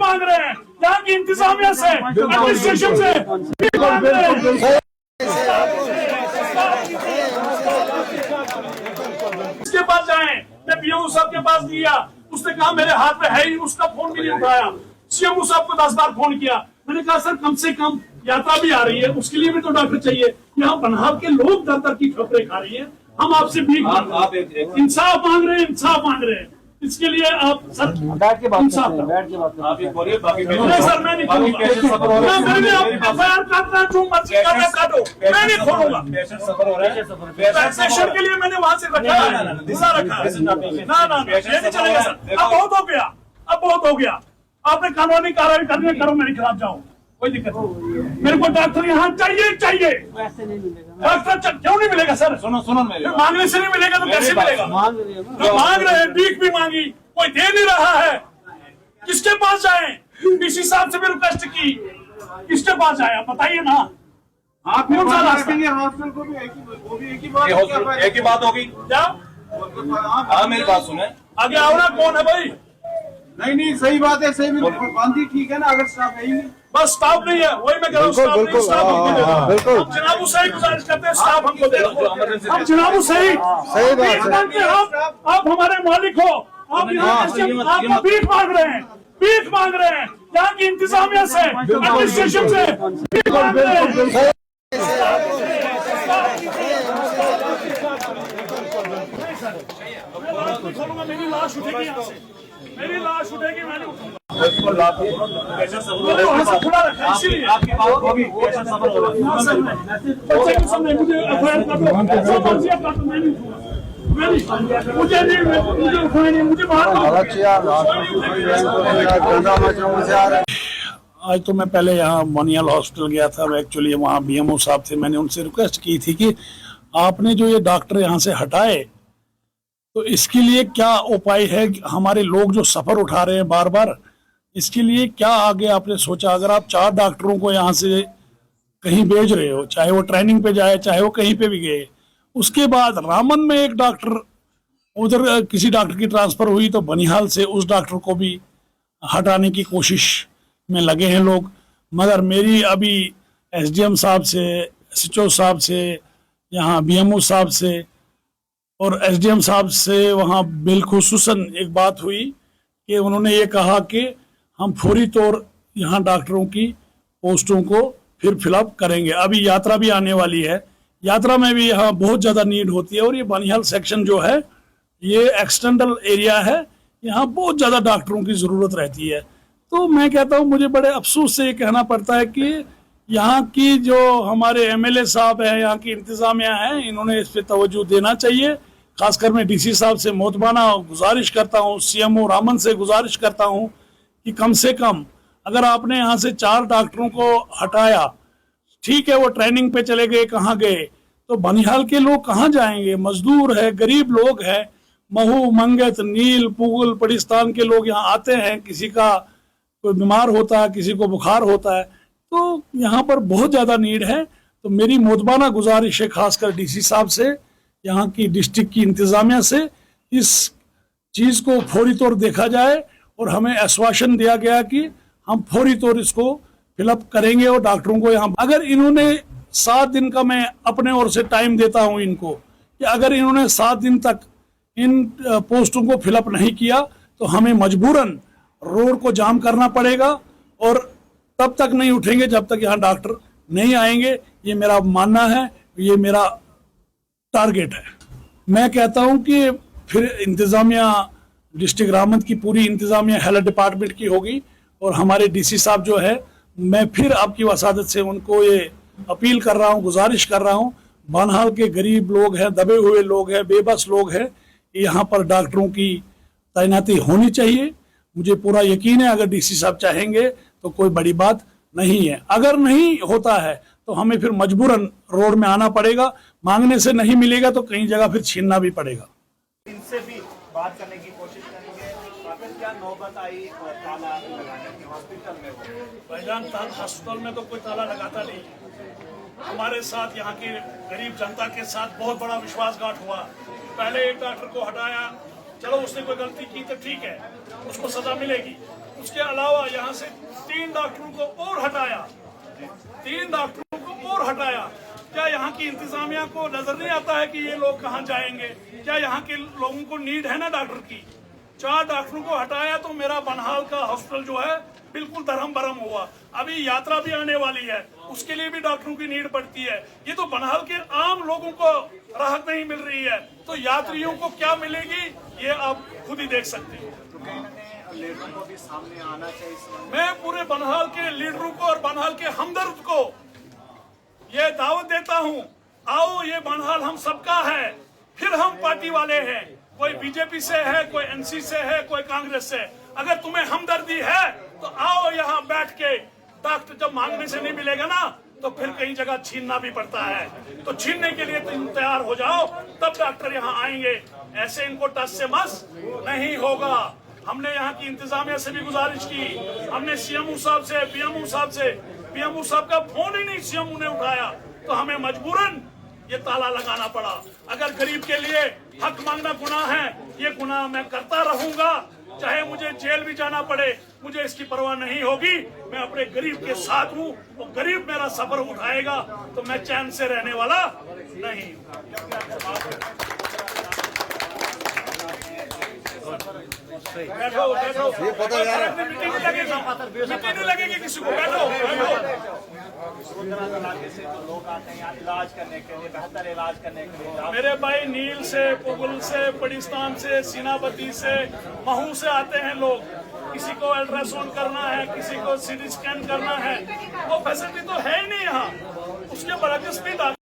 मांग रहे हैं यहाँ की इंतजामिया से, एडमिनिस्ट्रेशन से भीख मांग रहे हैं। इसके पास जाए, मैं बीओ साहब के पास गया, उसने कहा मेरे हाथ में है ही, उसका फोन भी नहीं उठाया। सीएमओ साहब को 10 बार फोन किया, मैंने कहा सर कम से कम यात्रा भी आ रही है, उसके लिए भी तो डॉक्टर चाहिए। यहाँ बनहाल के लोग दर दर की ठोकरें खा रही है, हम आपसे भीख इंसाफ मांग रहे हैं, इंसाफ मांग रहे हैं। इसके लिए आप सर बैठ के बात इंसाफ करते हैं, बैठ के बात करते हैं। नहीं सर मैं नहीं खोलूंगा, मैंने एफआईआर काटना जो मर्जी करना काटो, मैं नहीं खोलूंगा। वैक्सीनेशन के लिए मैंने वहां से रखा है, खुला रखा है। ना ये नहीं चलेगा सर, अब बहुत हो गया, अब बहुत हो गया। आपने कानूनी कार्रवाई करनी करो, मेरे खिलाफ जाओ, कोई दिक्कत नहीं। मेरे को डॉक्टर यहाँ चाहिए चाहिए। वैसे नहीं मिलेगा डॉक्टर क्यों नहीं मिलेगा सर? सुनो मेरे मांगने से नहीं मिलेगा तो कैसे मिलेगा? मांग रही है ना, जो मांग रहे हैं, भीख भी मांगी, कोई दे नहीं रहा है। किसके पास जाए? डीसी साहब से भी रिक्वेस्ट की, किसके पास जाए आप बताइए ना। आप कौन सा रास्ता? हॉस्टल को भी एक ही बात होगी क्या? हाँ मेरी बात सुने, आगे आओ ना, कौन है भाई? नहीं सही बात है, सही में गांधी ठीक है ना, अगर स्टाफ है ही नहीं, बस स्टाफ नहीं है, वही मैं कह रहा हूँ, स्टाफ नहीं, स्टाफ हमको दे दो। बिल्कुल। हम जनाब सही गुजारिश करते हैं, स्टाफ हमको दे दो। हम जनाब सही भीख मांगते हैं, आप हमारे मालिक हो, आप यहाँ आपको भीख मांग रहे हैं, भीख मांग रहे हैं यहाँ की इंतजामिया से, एडमिनिस्ट्रेशन से भीख मांग रहे हैं। खोलूंगा, मेरी लाश उठेगी यहाँ से, मेरी लाश उठेगी, मैं नहीं उठूंगा। वहाँ से खुला रखा है, इसीलिए आपकी बात होगी, बच्चे के सामने मुझे एफआईआर कर दो, जो मर्जी आप कर दो, मैं नहीं उठूंगा, मैं नहीं, मुझे नहीं, मुझे उठाए नहीं, मुझे बाहर आज तो मैं पहले यहाँ मोनियल हॉस्पिटल गया था, एक्चुअली वहाँ बीएमओ साहब थे, मैंने उनसे रिक्वेस्ट की थी कि आपने जो ये डॉक्टर यहाँ से हटाए तो इसके लिए क्या उपाय है? हमारे लोग जो सफर उठा रहे हैं बार बार, इसके लिए क्या आगे आपने सोचा? अगर आप 4 डॉक्टरों को यहाँ से कहीं भेज रहे हो, चाहे वो ट्रेनिंग पे जाए, चाहे वो कहीं पे भी गए, उसके बाद रामन में एक डॉक्टर, उधर किसी डॉक्टर की ट्रांसफर हुई तो बनिहाल से उस डॉक्टर को भी हटाने की कोशिश में लगे हैं लोग। मगर मेरी अभी एसडीएम साहब से, एसएचओ साहब से, यहाँ बीएमओ साहब से और एसडीएम साहब से वहाँ बिलखुसूसन एक बात हुई कि उन्होंने ये कहा कि हम फौरी तौर यहाँ डॉक्टरों की पोस्टों को फिर फिलअप करेंगे। अभी यात्रा भी आने वाली है, यात्रा में भी यहाँ बहुत ज़्यादा नीड होती है और ये बनिहाल सेक्शन जो है ये एक्सटेंडल एरिया है, यहाँ बहुत ज़्यादा डॉक्टरों की ज़रूरत रहती है। तो मैं कहता हूँ, मुझे बड़े अफसोस से ये कहना पड़ता है कि यहाँ की जो हमारे एमएलए साहब हैं, यहाँ की इंतज़ामिया है, इन्होंने इस पर तवज्जो देना चाहिए। खासकर मैं डीसी साहब से मोतबाना गुजारिश करता हूँ, सीएमओ रामन से गुजारिश करता हूँ कि कम से कम अगर आपने यहाँ से 4 डॉक्टरों को हटाया, ठीक है वो ट्रेनिंग पे चले गए, कहाँ गए, तो बनिहाल के लोग कहाँ जाएंगे? मजदूर है, गरीब लोग हैं, महू मंगत नील पुगल पड़िस्तान के लोग यहाँ आते हैं, किसी का कोई बीमार होता है, किसी को बुखार होता है, तो यहाँ पर बहुत ज़्यादा नीड है। तो मेरी मोतबाना गुजारिश है खासकर डीसी साहब से, यहाँ की डिस्ट्रिक्ट की इंतजामिया से, इस चीज़ को फौरी तौर देखा जाए और हमें आश्वासन दिया गया कि हम फौरी तौर इसको फिलअप करेंगे और डॉक्टरों को यहाँ, अगर इन्होंने 7 दिन का, मैं अपने ओर से टाइम देता हूँ इनको कि अगर इन्होंने 7 दिन तक इन पोस्टों को फिलअप नहीं किया तो हमें मजबूरन रोड को जाम करना पड़ेगा और तब तक नहीं उठेंगे जब तक यहाँ डॉक्टर नहीं आएंगे। ये मेरा मानना है, ये मेरा टारगेट है। मैं कहता हूं कि फिर इंतजामिया डिस्ट्रिक्ट रामन की पूरी इंतजामिया हेल्थ डिपार्टमेंट की होगी और हमारे डीसी साहब जो है, मैं फिर आपकी वसादत से उनको ये अपील कर रहा हूं, गुजारिश कर रहा हूं, बनहाल के गरीब लोग हैं, दबे हुए लोग हैं, बेबस लोग हैं, यहाँ पर डॉक्टरों की तैनाती होनी चाहिए। मुझे पूरा यकीन है अगर डीसी साहब चाहेंगे तो कोई बड़ी बात नहीं है। अगर नहीं होता है तो हमें फिर मजबूरन रोड में आना पड़ेगा, मांगने से नहीं मिलेगा तो कई जगह फिर छीनना भी पड़ेगा। इनसे भी बात करने की कोशिश करेंगे। क्या नौबत आई ताला लगाने की हॉस्पिटल में? भाईजान हॉस्पिटल में तो कोई ताला लगाता नहीं, हमारे साथ यहाँ की गरीब जनता के साथ बहुत बड़ा विश्वासघात हुआ। पहले एक डॉक्टर को हटाया, चलो उसने कोई गलती की तो ठीक है, उसको सजा मिलेगी, उसके अलावा यहाँ से 3 डॉक्टरों को और हटाया, 3 डॉक्टरों को और हटाया। क्या यहाँ की इंतजामिया को नजर नहीं आता है कि ये लोग कहाँ जाएंगे? क्या यहाँ के लोगों को नीड है ना डॉक्टर की? 4 डॉक्टरों को हटाया तो मेरा बनहाल का हॉस्पिटल जो है बिल्कुल धर्म भरम हुआ। अभी यात्रा भी आने वाली है, उसके लिए भी डॉक्टरों की नीड पड़ती है। ये तो बनहाल के आम लोगों को राहत नहीं मिल रही है, तो यात्रियों को क्या मिलेगी ये आप खुद ही देख सकते हैं। तो कहीं ना कहीं लीडरों को भी सामने आना चाहिए इस संबंध में। मैं पूरे बनहाल के लीडरों को और बनहाल के हमदर्द को ये दावत देता हूँ, आओ ये बनहाल हम सबका है। फिर हम पार्टी वाले हैं, कोई बीजेपी से है, कोई एनसी से है, कोई कांग्रेस से। अगर तुम्हें हमदर्दी है तो आओ यहाँ बैठ के। डॉक्टर जब मांगने से नहीं मिलेगा ना तो फिर कई जगह छीनना भी पड़ता है, तो छीनने के लिए तुम तैयार हो जाओ, तब डॉक्टर यहाँ आएंगे। ऐसे इनको टस से मस नहीं होगा। हमने यहाँ की इंतजामिया से भी गुजारिश की, हमने सीएमओ साहब से, पीएमओ साहब से, पीएमओ साहब का फोन ही नहीं सीएमओ ने उठाया, तो हमें मजबूरन ये ताला लगाना पड़ा। अगर गरीब के लिए हक मांगना गुनाह है, ये गुनाह मैं करता रहूंगा, चाहे मुझे जेल भी जाना पड़े, मुझे इसकी परवाह नहीं होगी। मैं अपने गरीब के साथ हूँ, वो गरीब मेरा सफर उठाएगा तो मैं चैन से रहने वाला नहीं। बैठो बैठो, मीटिंग नहीं लगेगी किसी को। बैठो बैठो। इलाके से जो लोग आते हैं यहाँ इलाज करने के लिए, बेहतर इलाज करने के लिए, मेरे भाई नील से, पुगल से, पड़िस्तान से, सीनापति से, महू से आते हैं लोग। किसी को अल्ट्रासाउंड करना है, किसी को सीटी स्कैन करना है, वो फैसिलिटी तो है ही नहीं यहाँ। उसके बरक्स भी